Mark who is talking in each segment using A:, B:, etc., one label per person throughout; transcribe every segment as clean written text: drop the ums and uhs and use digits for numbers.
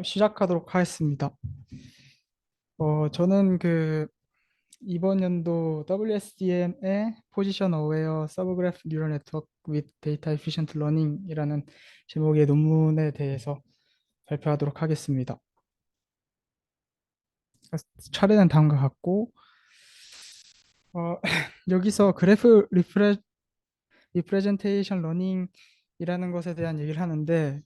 A: 시작하도록 하겠습니다. 저는 이번 연도 WSDM의 Position Aware Subgraph Neural Network with Data Efficient Learning이라는 제목의 논문에 대해서 발표하도록 하겠습니다. 차례는 다음과 같고, 어, 여기서 그래프 리프레젠테이션 러닝이라는 것에 대한 얘기를 하는데,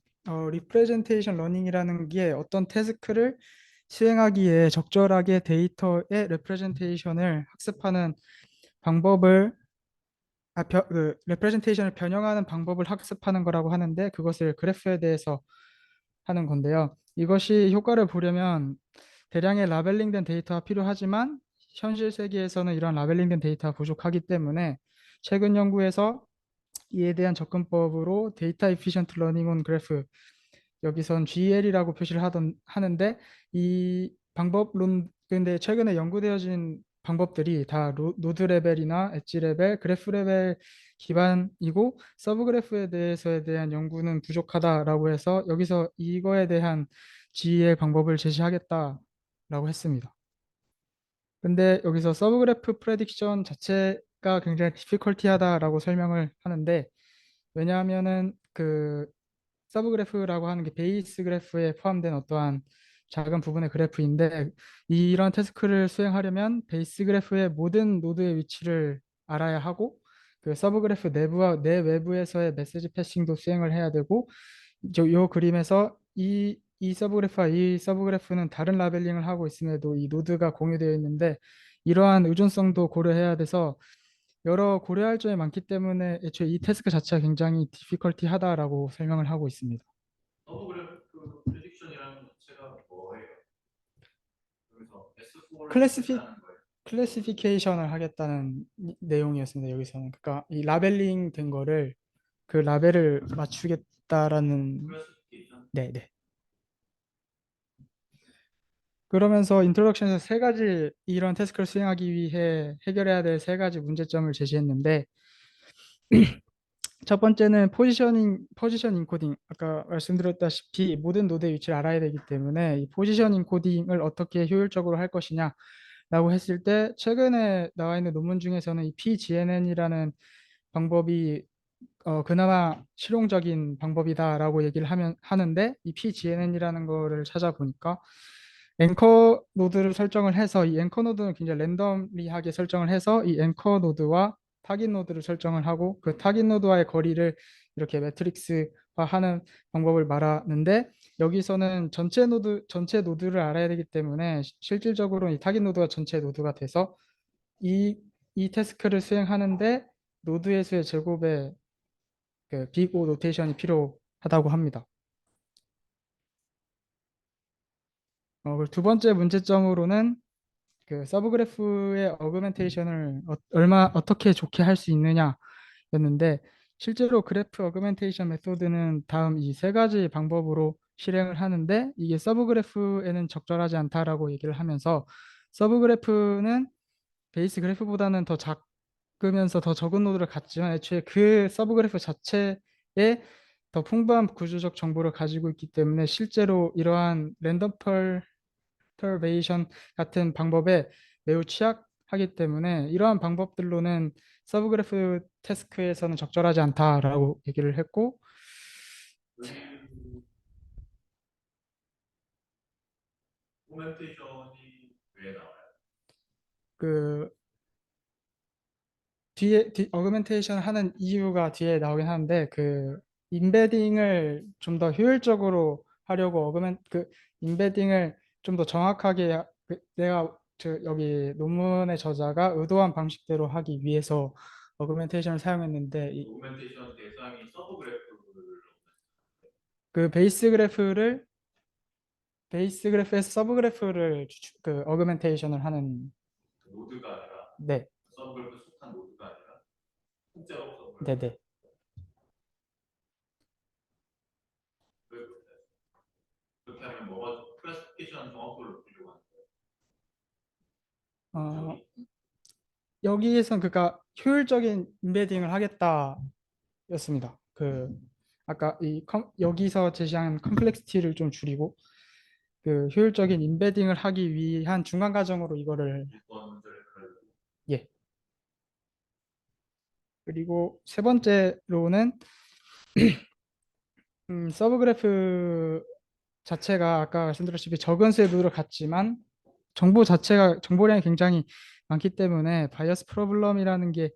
A: 리프레젠테이션 러닝이라는 게 어떤 태스크를 수행하기에 적절하게 데이터의 레프레젠테이션을 학습하는 방법을 레프레젠테이션을 변형하는 방법을 학습하는 거라고 하는데, 그것을 그래프에 대해서 하는 건데요. 이것이 효과를 보려면 대량의 라벨링된 데이터가 필요하지만 현실 세계에서는 이런 라벨링된 데이터가 부족하기 때문에 최근 연구에서 이에 대한 접근법으로 데이터 에피션트 러닝 온 그래프, 여기선 GL이라고 표시를 하는데, 이 방법론, 근데 최근에 연구되어진 방법들이 다 노드 레벨이나 엣지 레벨, 그래프 레벨 기반이고 서브 그래프에 대해서에 대한 연구는 부족하다라고 해서 여기서 이거에 대한 GL 방법을 제시하겠다라고 했습니다. 근데 여기서 서브 그래프 프레딕션 자체가 굉장히 디피컬티하다라고 설명을 하는데, 왜냐하면은 서브 그래프라고 하는 게 베이스 그래프에 포함된 어떠한 작은 부분의 그래프인데, 이런 태스크를 수행하려면 베이스 그래프의 모든 노드의 위치를 알아야 하고, 그 서브 그래프 내부와 내외부에서의 메시지 패싱도 수행을 해야 되고, 요 그림에서 이 서브 그래프와 이 서브 그래프는 다른 라벨링을 하고 있음에도 이 노드가 공유되어 있는데, 이러한 의존성도 고려해야 돼서 여러 고려할 점이 많기 때문에 애초에 이 태스크 자체가 굉장히 디피컬티하다라고 설명을 하고 있습니다.
B: 서브그래프 프레딕션이라는 것 자체가 뭐예요? 여기서 S4를
A: 클래시피
B: 하겠다는 거예요.
A: 클래시피케이션을 하겠다는 내용이었습니다. 여기서는 그러니까 이 라벨링 된 거를 그 라벨을 맞추겠다라는.
B: 클래시피케이션.
A: 네, 네. 그러면서 인트로덕션에서 세 가지 이런 태스크를 수행하기 위해 해결해야 될 세 가지 문제점을 제시했는데, 첫 번째는 포지션 인코딩. 아까 말씀드렸다시피 모든 노드의 위치를 알아야 되기 때문에 이 포지션 인코딩을 어떻게 효율적으로 할 것이냐라고 했을 때, 최근에 나와 있는 논문 중에서는 이 PGNN이라는 방법이 그나마 실용적인 방법이다라고 얘기를 하는데, 이 PGNN이라는 거를 찾아보니까 앵커 노드를 설정을 해서, 이 앵커 노드는 굉장히 랜덤리하게 설정을 해서 이 앵커 노드와 타깃 노드를 설정을 하고, 그 타깃 노드와의 거리를 이렇게 매트릭스화하는 방법을 말하는데, 여기서는 전체 노드를 알아야 되기 때문에 실질적으로 이 타깃 노드가 전체 노드가 돼서 이 태스크를 수행하는데 노드의 수의 제곱의 빅오 노테이션이 필요하다고 합니다. 그리고 두 번째 문제점으로는 서브 그래프의 어그멘테이션을 어떻게 좋게 할 수 있느냐였는데, 실제로 그래프 어그멘테이션 메소드는 다음 이 세 가지 방법으로 실행을 하는데, 이게 서브 그래프에는 적절하지 않다라고 얘기를 하면서, 서브 그래프는 베이스 그래프보다는 더 작으면서 더 적은 노드를 갖지만 애초에 그 서브 그래프 자체에 더 풍부한 구조적 정보를 가지고 있기 때문에 실제로 이러한 랜덤 퍼터베이션 같은 방법에 매우 취약하기 때문에 이러한 방법들로는 서브 그래프 태스크에서는 적절하지 않다라고 얘기를 했고,
B: 여기 도큐멘테이션이 왜 나와요?
A: 그 어그멘테이션 하는 이유가 뒤에 나오긴 하는데, 인베딩을 좀 더 효율적으로 하려고 인베딩을 좀 더 정확하게 내가 여기 논문의 저자가 의도한 방식대로 하기 위해서 어그멘테이션을 사용했는데,
B: 도큐멘테이션 대상이 서브그래프를
A: 그 베이스 그래프에서 서브 그래프를 어그멘테이션을 하는.
B: 노드가 아니라
A: 네,
B: 서브그래프 속한 노드가 아니라 통째로
A: 네,
B: 서브그래프.
A: 네.
B: 왜 그렇게 그렇게 하면 뭐가 클래시피케이션 정확도를 부족한
A: 어,
B: 목적이?
A: 여기에선 그러니까 효율적인 인베딩을 하겠다였습니다. 아까 여기서 제시한 컴플렉시티를 좀 줄이고, 그 효율적인 임베딩을 하기 위한 중간 과정으로 이거를.
B: 이번 문제를 그려주고
A: 예. 그리고 세 번째로는 서브 그래프 자체가 아까 말씀드렸다시피 적은 수의 노드를 갖지만 정보 자체가 정보량이 굉장히 많기 때문에 바이어스 프로블럼이라는 게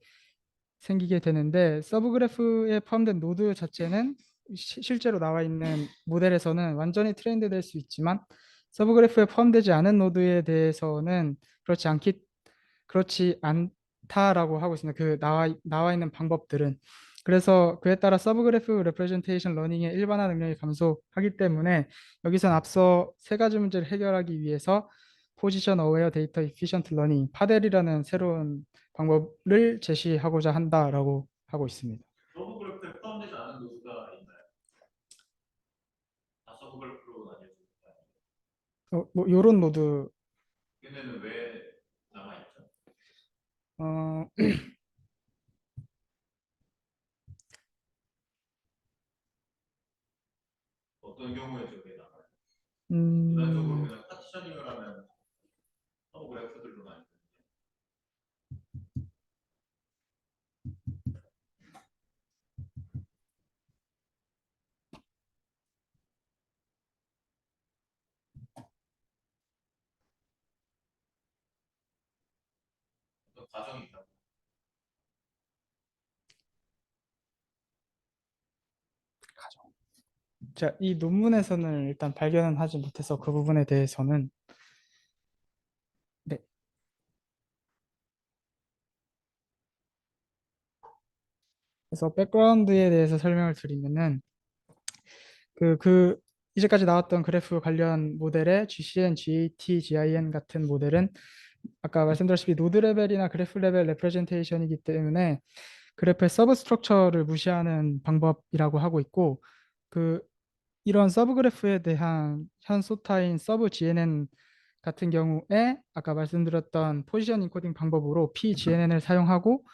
A: 생기게 되는데, 서브 그래프에 포함된 노드 자체는 실제로 나와 있는 모델에서는 완전히 트레인드 될 수 있지만 서브 그래프에 포함되지 않은 노드에 대해서는 그렇지 않다라고 하고 있습니다. 그 나와 있는 방법들은. 그래서 그에 따라 서브 그래프 레프레젠테이션 러닝의 일반화 능력이 감소하기 때문에 여기선 앞서 세 가지 문제를 해결하기 위해서 포지션 어웨어 데이터 이피션트 러닝 파델이라는 새로운 방법을 제시하고자 한다라고 하고 있습니다.
B: 서브 그래프에 포함되지 않은 노드가 있나요? 다 서브 그래프로 나뉘어져 있나요?
A: 뭐 요런 노드.
B: 얘네는 왜 남아있죠?
A: 어,
B: 어떤 경우에 저게 남아요? 일반적으로
A: 음,
B: 그냥 파티셔닝을 하면 서브 그래프들로 나뉘어요. 어떤 과정이 있다.
A: 자, 이 논문에서는 일단 발견은 하지 못해서 그 부분에 대해서는. 네. 그래서 백그라운드에 대해서 설명을 드리면은 이제까지 나왔던 그래프 관련 모델의 GCN, GAT, GIN 같은 모델은 아까 말씀드렸다시피 노드 레벨이나 그래프 레벨 레프레젠테이션이기 때문에 그래프의 서브 스트럭처를 무시하는 방법이라고 하고 있고, 그 이런 서브 그래프에 대한 현소타인 서브 GNN 같은 경우에 아까 말씀드렸던 포지션 인코딩 방법으로 pGNN을 사용하고,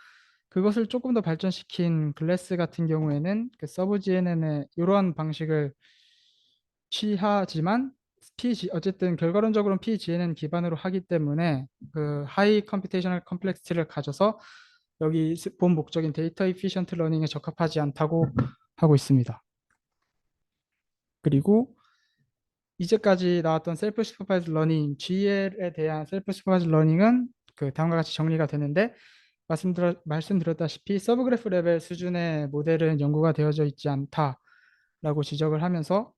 A: 그것을 조금 더 발전시킨 글래스 같은 경우에는 그 서브 GNN의 이러한 방식을 취하지만 어쨌든 결과론적으로는 pGNN 기반으로 하기 때문에 그 하이 컴퓨테이셔널 컴플렉시티를 가져서 여기 본 목적인 데이터 이피션트 러닝에 적합하지 않다고 하고 있습니다. 그리고 이제까지 나왔던 셀프 슈퍼바이즈 러닝, GL에 대한 셀프 슈퍼바이즈 러닝은 그 다음과 같이 정리가 되는데, 말씀드렸다시피 서브 그래프 레벨 수준의 모델은 연구가 되어져 있지 않다라고 지적을 하면서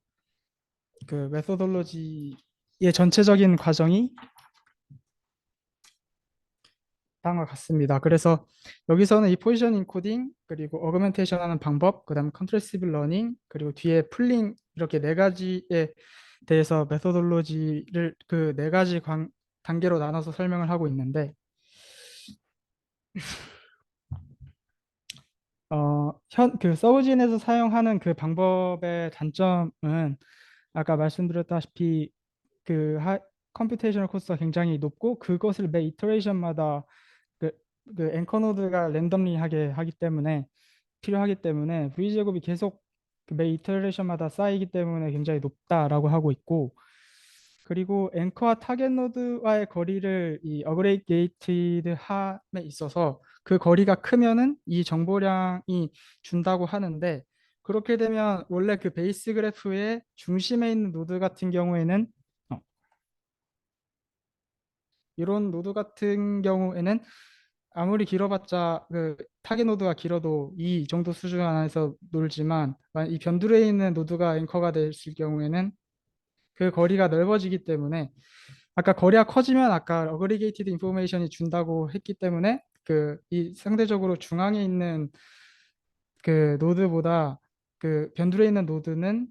A: 그 메소돌로지의 전체적인 과정이 다음과 같습니다. 그래서 여기서는 이 포지션 인코딩, 그리고 어그멘테이션 하는 방법, 그다음에 컨트레시브 러닝, 그리고 뒤에 풀링, 이렇게 네 가지에 대해서 메소돌로지를 그 네 가지 단계로 나눠서 설명을 하고 있는데, 그 서브진에서 사용하는 그 방법의 단점은 아까 말씀드렸다시피 그 컴퓨테이셔널 코스트가 굉장히 높고, 그것을 매 이터레이션마다 그, 그 앵커 노드가 랜덤리하게 하기 때문에 필요하기 때문에 V 제곱이 계속 그매 이터레이션마다 쌓이기 때문에 굉장히 높다라고 하고 있고, 그리고 앵커와 타겟 노드와의 거리를 이 어그레이게이티드 함에 있어서 그 거리가 크면은 이 정보량이 준다고 하는데, 그렇게 되면 원래 그 베이스 그래프의 중심에 있는 노드 같은 경우에는 어, 이런 노드 같은 경우에는 아무리 길어봤자 그 타겟 노드가 길어도 이 정도 수준 안에서 놀지만, 이 변두리에 있는 노드가 앵커가 됐을 경우에는 그 거리가 넓어지기 때문에, 아까 거리가 커지면 아까 어그리게이티드 인포메이션이 준다고 했기 때문에 그 이 상대적으로 중앙에 있는 그 노드보다 그 변두리에 있는 노드는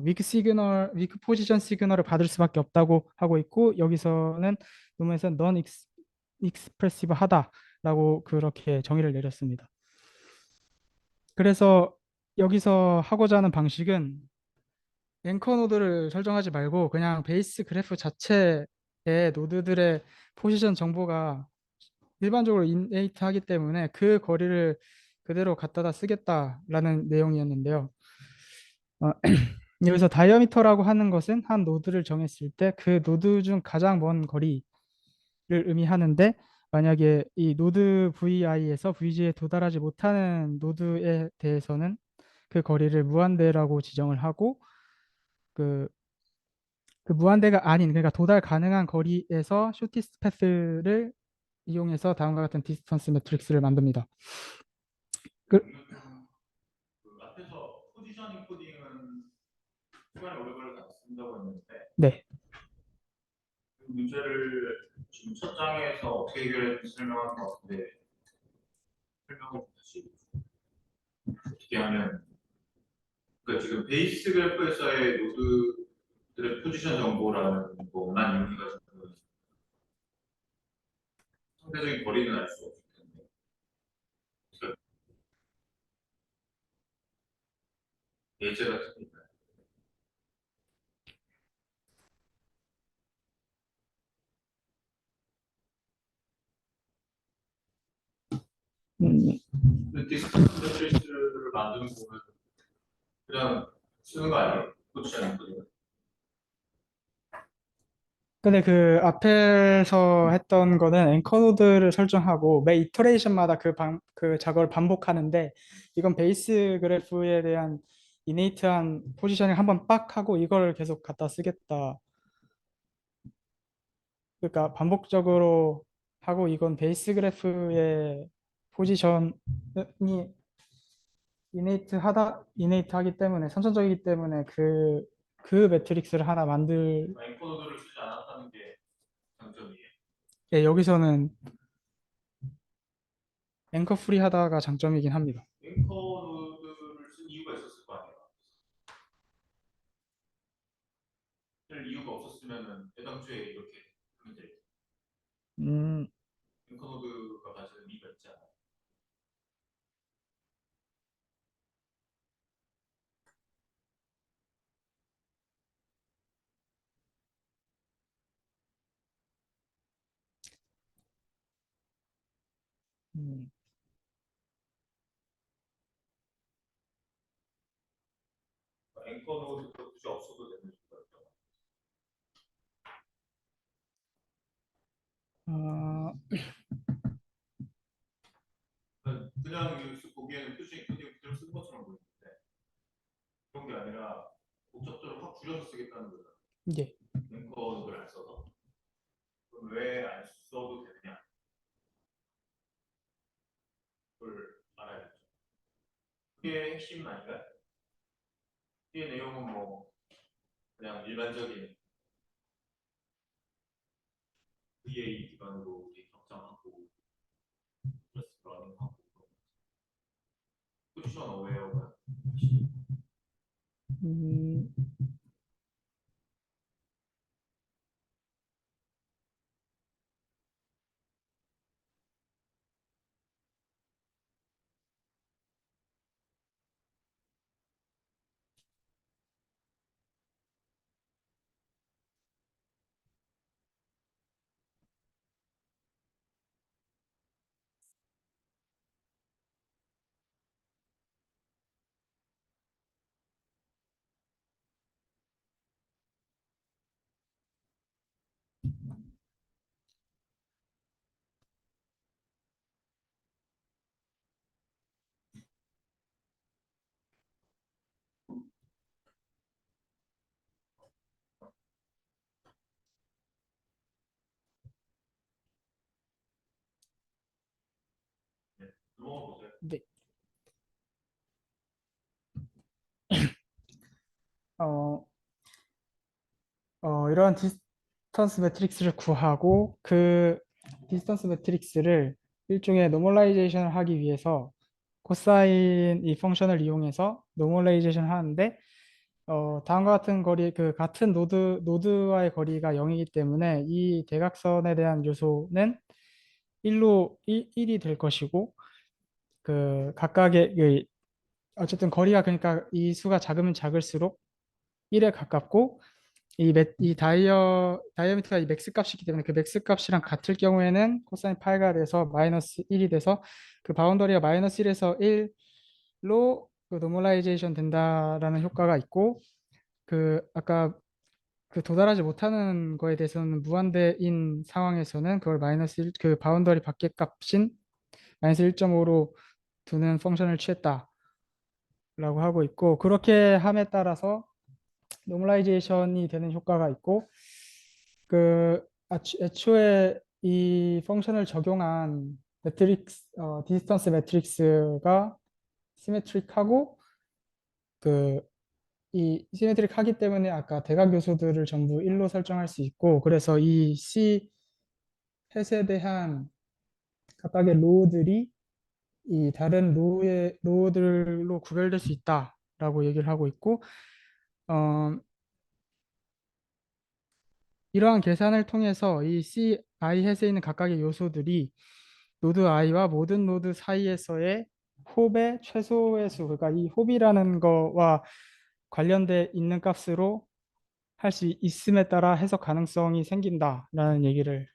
A: 위크 포지션 시그널을 받을 수밖에 없다고 하고 있고, 여기서는 논문에서 non 익스프레시브 하다라고 그렇게 정의를 내렸습니다. 그래서 여기서 하고자 하는 방식은 앵커 노드를 설정하지 말고 그냥 베이스 그래프 자체의 노드들의 포지션 정보가 일반적으로 인네이트 하기 때문에 그 거리를 그대로 갖다다 쓰겠다라는 내용이었는데요. 어, 여기서 다이어미터라고 하는 것은 한 노드를 정했을 때 그 노드 중 가장 먼 거리를 의미하는데, 만약에 이 노드 VI에서 VG에 도달하지 못하는 노드에 대해서는 그 거리를 무한대라고 지정을 하고, 그, 그 무한대가 아닌, 그러니까 도달 가능한 거리에서 쇼티스트 패스를 이용해서 다음과 같은 디스턴스 매트릭스를 만듭니다. 그,
B: 그 앞에서 포지셔닝 코딩은 시간이 오래 걸려서 안 쓴다고 했는데
A: 네.
B: 그 문제를 지금 첫 장에서 어떻게 해결했는지 설명한 것 같은데 설명을 다시 어떻게 하면 그러니까 지금 베이스 그래프에서의 노드들의 포지션 정보라는 것만 이용해가지고 상대적인 거리는 알 수 없을 텐데 그러니까 예제 같은 게 있나요?
A: 음,
B: 근데 디스턴스 매트리스를 만드는 거는 그냥 쓰는 거 아니에요? 포지셔닝 코딩.
A: 근데 그 앞에서 했던 거는 앵커 노드를 설정하고 매 이터레이션마다 그 작업을 반복하는데, 이건 베이스 그래프에 대한 이네이트한 포지셔닝 한번 빡 하고 이걸 계속 갖다 쓰겠다. 그러니까 반복적으로 하고, 이건 베이스 그래프의 포지션이 이네이트 하기 때문에 선천적이기 때문에 그 매트릭스를 하나 만들.
B: 엔코더를 쓰지 않았다는 게 장점이에요.
A: 예, 여기서는 앵커 프리 하다가 장점이긴 합니다.
B: 엔코더를 쓴 이유가 있었을 거 아니에요. 쓸 이유가 없었으면은 애당초에 이렇게 하면 돼.
A: 음,
B: 엔코더가 가지는 의미가 있지 않아요.
A: 음.
B: 엔코더가 굳이 없어도 되는 거죠.
A: 어,
B: 그냥 보기에는 표시 코딩 그대로 쓴 것처럼 보이는데 그런 게 아니라 목적도를 확 줄여서 쓰겠다는 거죠.
A: 예.
B: 엔코더를 안 써서. 그럼 왜 안 써도 되느냐? 그걸 알아야죠. 그게 핵심 아닌가요? 이 내용은 뭐 그냥 일반적인 VA 기반으로 확장하고 플러스 러닝하고 포지션 어웨어가
A: 음,
B: 넘어가 보세요.
A: 네. 어, 이런 디스턴스 매트릭스를 구하고 그 디스턴스 매트릭스를 일종의 노멀라이제이션을 하기 위해서 코사인 이 펑션을 이용해서 노멀라이제이션 하는데, 다음과 같은 거리, 그 같은 노드와의 거리가 0이기 때문에 이 대각선에 대한 요소는 1이 될 것이고, 그 각각의 어쨌든 거리가, 그러니까 이 수가 작으면 작을수록 1에 가깝고, 이 다이어미터가 이 맥스 값이기 때문에 그 맥스 값이랑 같을 경우에는 코사인 파이가 돼서 마이너스 1이 돼서 그 바운더리가 마이너스 1에서 1로 그 노멀라이제이션 된다라는 효과가 있고, 그 아까 그 도달하지 못하는 거에 대해서는 무한대인 상황에서는 그걸 마이너스 1, 그 바운더리 밖의 값인 마이너스 1.5로 두는 펑션을 취했다라고 하고 있고, 그렇게 함에 따라서 노멀라이제이션이 되는 효과가 있고, 애초에 이 펑션을 적용한 디스턴스 매트릭스가 시메트릭하고, 그 이 시메트릭하기 때문에 아까 대각 요소들을 전부 1로 설정할 수 있고, 그래서 이 C 햇에 대한 각각의 로우들이 이 다른 로우들로 구별될 수 있다라고 얘기를 하고 있고, 어, 이러한 계산을 통해서 이 C I 햇에 있는 각각의 요소들이 노드 i와 모든 노드 사이에서의 홉의 최소의 수, 그러니까 이 홉이라는 거와 관련돼 있는 값으로 할 수 있음에 따라 해석 가능성이 생긴다라는 얘기를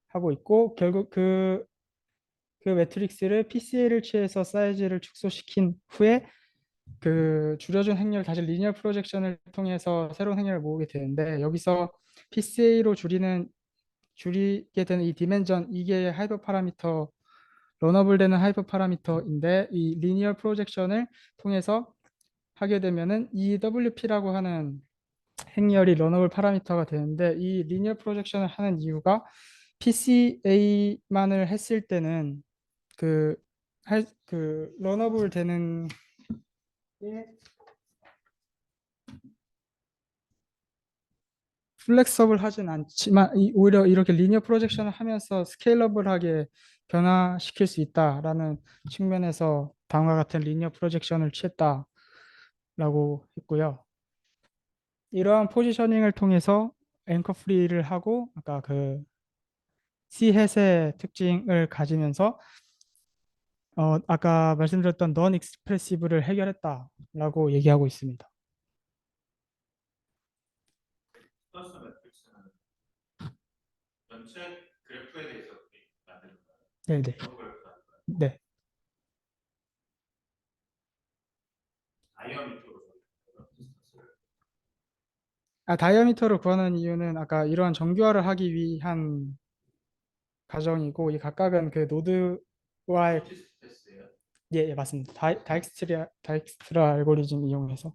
A: 하고 있고, 결국 그 매트릭스를 PCA를 취해서 사이즈를 축소시킨 후에 그 줄여준 행렬 다시 리니어 프로젝션을 통해서 새로운 행렬을 모으게 되는데, 여기서 PCA로 줄이게 되는 이 디멘전, 이게 하이퍼 파라미터, 러너블 되는 하이퍼 파라미터인데, 이 리니어 프로젝션을 통해서 하게 되면은 EWP라고 하는 행렬이 러너블 파라미터가 되는데, 이 리니어 프로젝션을 하는 이유가 PCA만을 했을 때는 그 러너블 되는 게 플렉서블 하진 않지만 오히려 이렇게 리니어 프로젝션을 하면서 스케일러블하게 변화시킬 수 있다라는 측면에서 다음과 같은 리니어 프로젝션을 취했다라고 했고요. 이러한 포지셔닝을 통해서 앵커 프리를 하고 아까 그 C햇의 특징을 가지면서 아까 말씀드렸던 넌 익스프레시브를 해결했다라고 얘기하고 있습니다.
B: 플러스 매트릭스는 전체 그래프에 대해서 만드는 거예요.
A: 네네.
B: 정 그래프 하는 거예요.
A: 네.
B: 다이어미터로 적용해요, 디스턴스를.
A: 다이어미터를 구하는 이유는 아까 이러한 정교화를 하기 위한 가정이고, 이 각각은 그 노드와의
B: 쇼티스트 패스예요.
A: 예, 예, 맞습니다. 다익스트라 알고리즘 이용해서.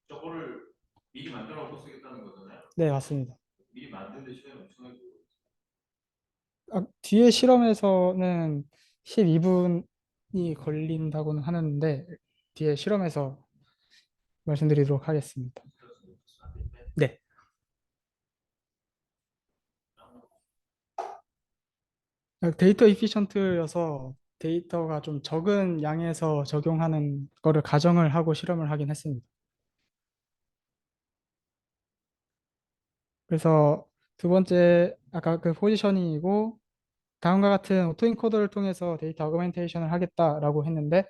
B: 저거를 미리 만들어 놓고 쓰겠다는 거잖아요.
A: 네, 맞습니다.
B: 미리 만드는데 시간이 엄청나게 걸려요.
A: 뒤에 실험에서는 12분이 걸린다고는 하는데, 뒤에 실험에서 말씀드리도록 하겠습니다. 네. 데이터 이피션트여서 데이터가 좀 적은 양에서 적용하는 거를 가정을 하고 실험을 하긴 했습니다. 그래서 두 번째 아까 그 포지셔닝이고, 다음과 같은 오토인코더를 통해서 데이터 어그멘테이션을 하겠다라고 했는데,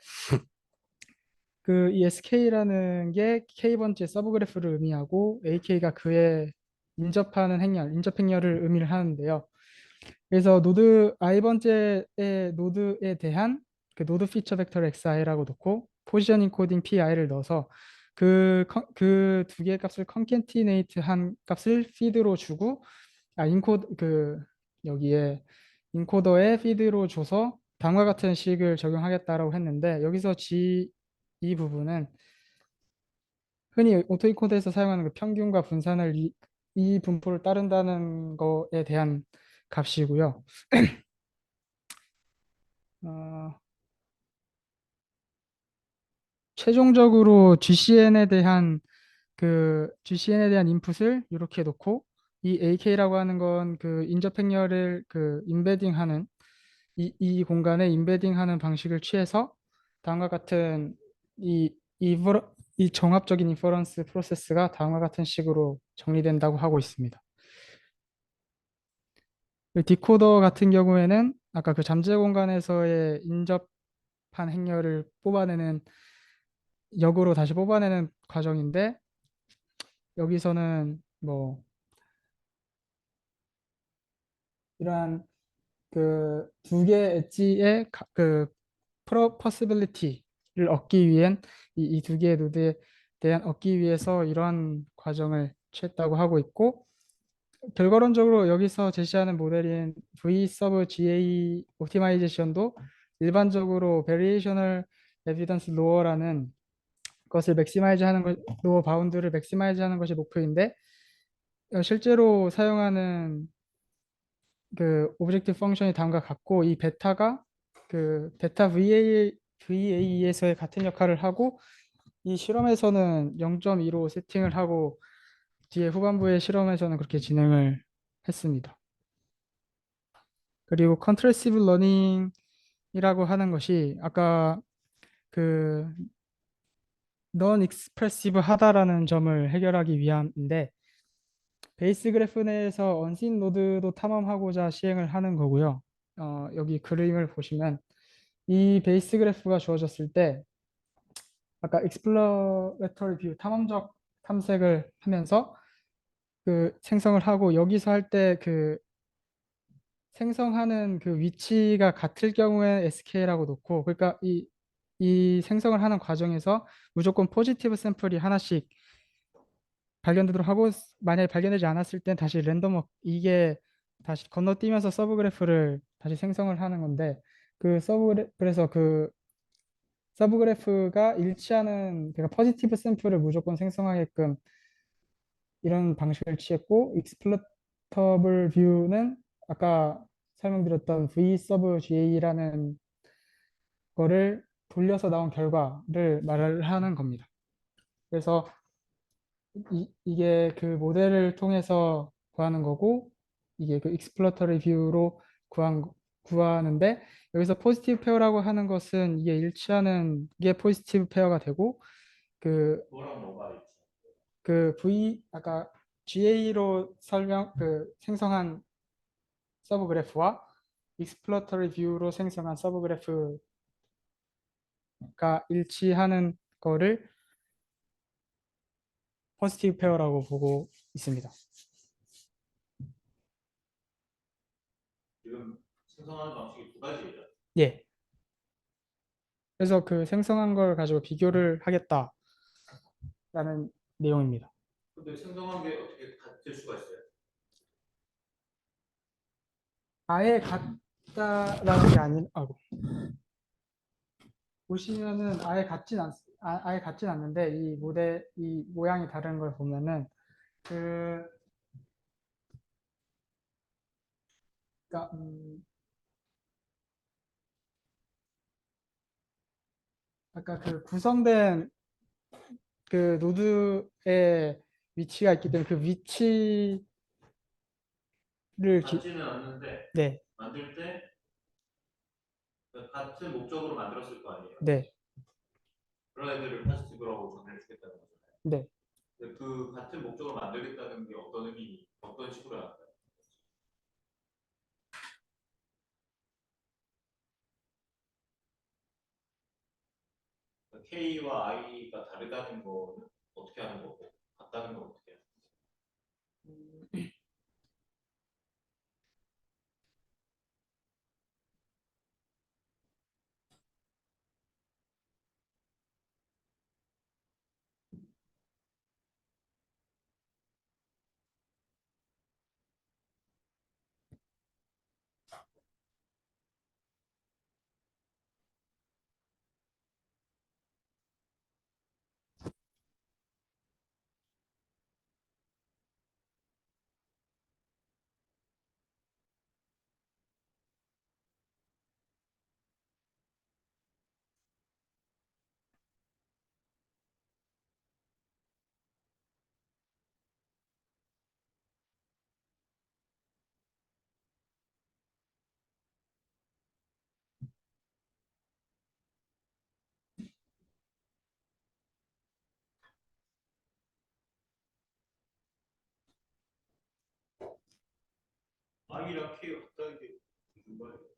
A: 그 ESK라는 게 K번째 서브그래프를 의미하고 AK가 그에 인접 행렬을 의미를 하는데요. 그래서 노드 i번째의 노드에 대한 그 노드 피처 벡터를 xi라고 놓고 포지셔닝 코딩 pi를 넣어서 그 두 개의 값을 컨캐티네이트 한 값을 피드로 주고, 인코드 여기에 인코더에 피드로 줘서 다음과 같은 식을 적용하겠다라고 했는데, 여기서 이 부분은 흔히 오토인코더에서 사용하는 그 평균과 분산을 이 분포를 따른다는 거에 대한 값이고요. 어, 최종적으로 GCN에 대한 인풋을 이렇게 놓고, 이 AK라고 하는 건 그 인접 행렬을 그 인베딩하는 이 공간에 인베딩하는 방식을 취해서 다음과 같은 이, 이, 이 종합적인 인퍼런스 프로세스가 다음과 같은 식으로 정리된다고 하고 있습니다. 디코더 같은 경우에는 아까 그 잠재 공간에서의 인접한 행렬을 뽑아내는 역으로 다시 뽑아내는 과정인데, 여기서는 뭐 이러한 그 두 개 엣지의 그 퍼시빌리티를 얻기 위한 이 두 개의 노드의 대안 얻기 위해서 이러한 과정을 취했다고 하고 있고, 결과론적으로 여기서 제시하는 모델인 V 서브 GA 옵티마이제이션도 일반적으로 Variational Evidence Law라는 것을 맥시마이즈 하는 것, 로어 바운드를 맥시마이즈 하는 것이 목표인데, 실제로 사용하는 그 오브젝티브 펑션이 다음과 같고, 이 베타가 그 베타 VA에서의 같은 역할을 하고, 이 실험에서는 0.2로 세팅을 하고, 뒤에 후반부의 실험에서는 그렇게 진행을 했습니다. 그리고 컨트레시브 러닝이라고 하는 것이 아까 그 non expressive 하다라는 점을 해결하기 위함인데, 베이스 그래프 내에서 언신 노드도 탐험하고자 시행을 하는 거고요. 여기 그림을 보시면 이 베이스 그래프가 주어졌을 때 아까 exploratory view 탐험적 탐색을 하면서 그 생성을 하고, 여기서 할 때 그 생성하는 그 위치가 같을 경우에 SK라고 놓고, 그러니까 이 생성을 하는 과정에서 무조건 포지티브 샘플이 하나씩 발견되도록 하고, 만약에 발견되지 않았을 땐 다시 랜덤워크, 이게 다시 건너뛰면서 서브 그래프를 다시 생성을 하는 건데, 그래서 그 서브 그래프가 일치하는, 그러니까 포지티브 샘플을 무조건 생성하게끔 이런 방식을 취했고, 익스플로터블 뷰는 아까 설명드렸던 V 서브 GA라는 거를 돌려서 나온 결과를 말을 하는 겁니다. 그래서 이게 그 모델을 통해서 구하는 거고, 이게 그 익스플로터리 뷰로 구하는데, 여기서 포지티브 페어라고 하는 것은 이게 일치하는 게 포지티브 페어가 되고, 그
B: 뭐랑 뭐가 있지?
A: 아까 GA로 생성한 서브 그래프와 익스플로터리 뷰로 생성한 서브 그래프가 일치하는 거를 포지티브 페어라고 보고 있습니다.
B: 지금 생성하는 방식이 두 가지예요.
A: 예. 그래서 그 생성한 걸 가지고 비교를 하겠다라는 내용입니다.
B: 근데 생성한 게 어떻게 같을 수가 있어요?
A: 아예 같다라는 게 보시면은 아예 같진 않는데, 이 모양이 다른 걸 보면은 그 그러니까 아까 그 구성된 그 노드의 위치가 있기 때문에 그 위치를
B: 같지는 않는데
A: 네,
B: 만들 때 같은 목적으로 만들었을 거 아니에요.
A: 네,
B: 그런 애들을 포지티브라고 정의해주겠다는 거잖아요.
A: 네.
B: 근데 그 같은 목적으로 만들겠다는 게 어떤 의미, 어떤 식으로 나올까요? K와 I가 다르다는 거는 어떻게 하는 거고, 같다는 건 어떻게 해요? I랑 K가 같다는 게 무슨 말이에요?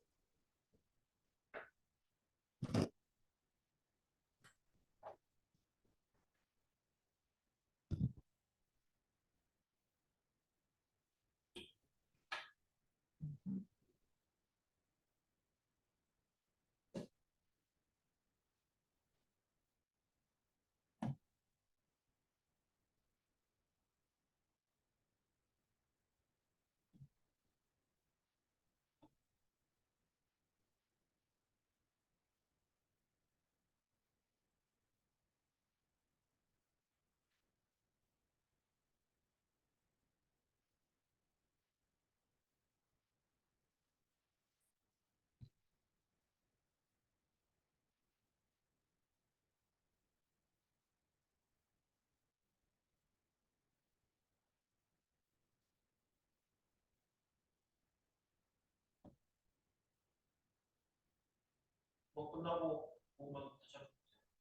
B: 끝나고 보면 다시 한번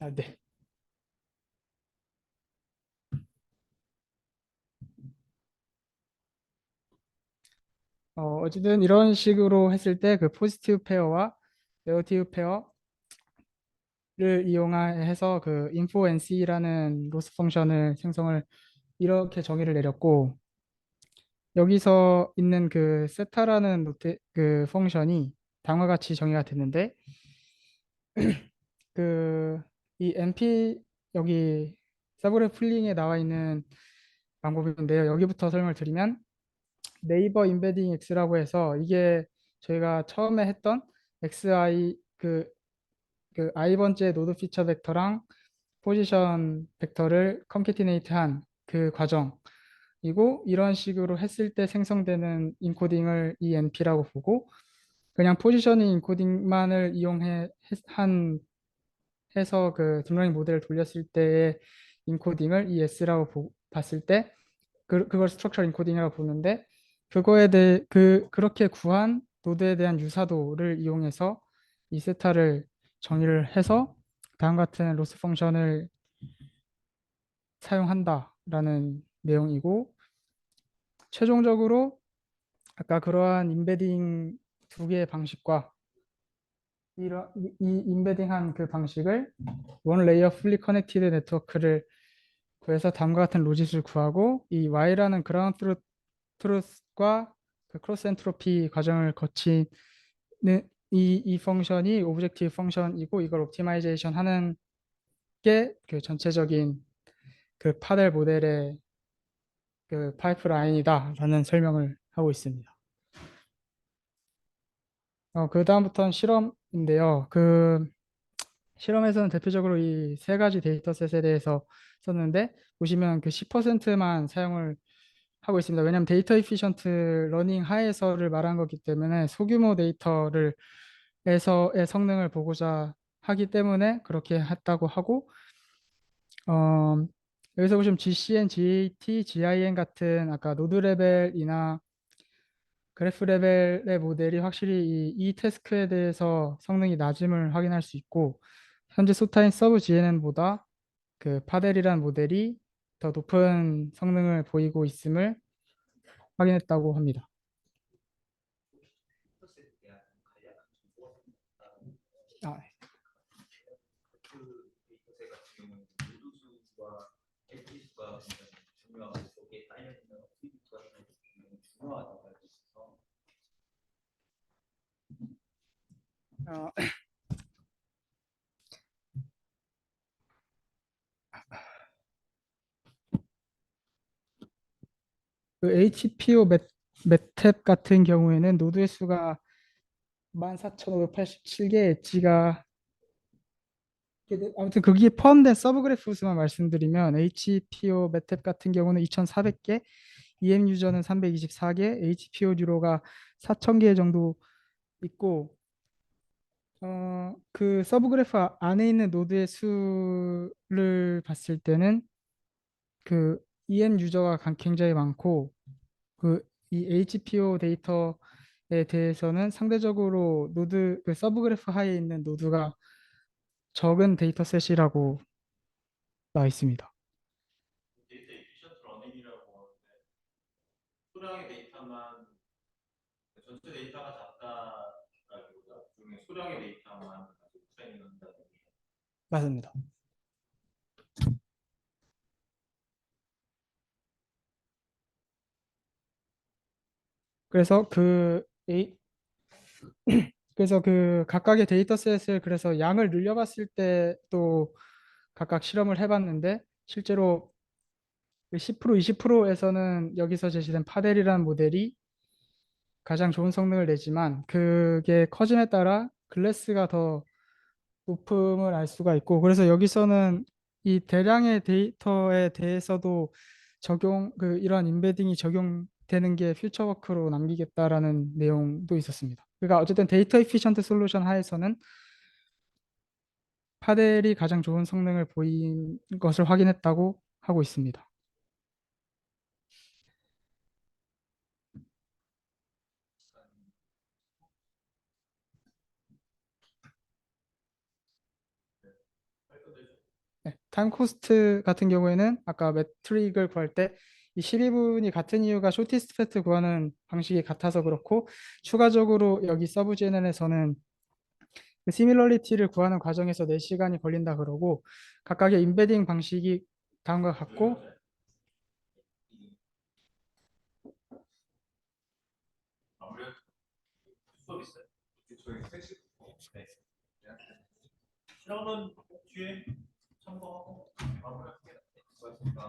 A: 아, 네. 어쨌든 이런 식으로 했을 때 그 포지티브 페어와 네거티브 페어를 이용해서 그 infoNC라는 로스 펑션을 생성을 이렇게 정의를 내렸고 여기서 있는 그 세타라는 그 펑션이 다음과 같이 정의가 됐는데 그 이 NP 여기 서브그래프 풀링에 나와 있는 방법인데요. 여기부터 설명을 드리면 네이버 임베딩 X라고 해서 이게 저희가 처음에 했던 XI 그 i번째 노드 피처 벡터랑 포지션 벡터를 컨캐티네이트한 그 과정이고 이런 식으로 했을 때 생성되는 인코딩을 ENP라고 보고 그냥 포지셔닝 인코딩만을 한 해서 그 딥러닝 모델을 돌렸을 때의 인코딩을 ES라고 봤을 때 그걸 스트럭처 인코딩이라고 보는데 그거에 대해 그렇게 구한 노드에 대한 유사도를 이용해서 이 세타를 정의를 해서 다음 같은 로스 펑션을 사용한다라는 내용이고 최종적으로 아까 그러한 임베딩 두 개의 방식과 이 임베딩한 그 방식을 원 레이어 풀리 커넥티드 네트워크를 구해서 다음과 같은 로짓을 구하고 이 Y라는 그라운드 트루스과 그 크로스 엔트로피 과정을 거친 이 펑션이 오브젝티브 펑션이고 이걸 옵티마이제이션 하는 게 그 전체적인 그 파델 모델의 그 파이프라인이다라는 설명을 하고 있습니다. 그 다음부터는 실험인데요. 그 실험에서는 대표적으로 이 세 가지 데이터셋에 대해서 썼는데 보시면 그 10%만 사용을 하고 있습니다. 왜냐하면 데이터 이피션트 러닝 하에서를 말한 거기 때문에 소규모 데이터를 에서의 성능을 보고자 하기 때문에 그렇게 했다고 하고 여기서 보시면 GCN, GAT, GIN 같은 아까 노드 레벨이나 그래프 레벨의 모델이 확실히 이 태스크에 대해서 성능이 낮음을 확인할 수 있고 현재 소타인 서브 GNN보다 그 파델이라는 모델이 더 높은 성능을 보이고 있음을 확인했다고 합니다. 아, 네.
B: 그 데이터셋 같은 경우는 노드 수와 엣지 수가 굉장히 중요하고 거기에 쌓여 있는 어트리뷰트가 굉장히 중요하다고 알고 있어서
A: 어, 그 HPO 맵탭 같은 경우에는 노드의 수가 14,587개 엣지가 아무튼 거기에 포함된 서브그래프 수만 말씀드리면 HPO 맵탭 같은 경우는 2,400개, EM 유저는 324개, HPO 뉴로가 4,000개 정도 있고 그 서브그래프 안에 있는 노드의 수를 봤을 때는 그 EM 유저가 굉장히 많고 그 이 HPO 데이터에 대해서는 상대적으로 노드 그 서브그래프 하에 있는 노드가 적은 데이터셋이라고 나와 있습니다.
B: 데이터 이피션트 러닝이라고 하는데 소량의 데이터만 전체 데이터가 작다라기보다 중에 소량의 데이터만 가지고 트레이닝 한다는 게
A: 맞습니다. 그래서 그래서 그 각각의 데이터셋을 그래서 양을 늘려봤을 때 또 각각 실험을 해봤는데 실제로 10% 20%에서는 여기서 제시된 파델이라는 모델이 가장 좋은 성능을 내지만 그게 커짐에 따라 글래스가 더 높음을 알 수가 있고 그래서 여기서는 이 대량의 데이터에 대해서도 이러한 임베딩이 적용되는 게 퓨처 워크로 남기겠다라는 내용도 있었습니다. 그러니까 어쨌든 데이터 에피션트 솔루션 하에서는 파델이 가장 좋은 성능을 보인 것을 확인했다고 하고 있습니다. 타임 코스트 같은 경우에는 아까 매트릭을 구할 때 이 12분이 같은 이유가 쇼티스트 패트 구하는 방식이 같아서 그렇고, 추가적으로 여기 서브 GNN에서는 그 시밀러리티를 구하는 과정에서 4시간이 걸린다 그러고, 각각의 임베딩 방식이 다음과 같고,
C: 아무래도 수업 있어요. 저희 3시. 네. 그러면 뒤에 참고하고 마무리할게요.
B: 수고하셨습니다.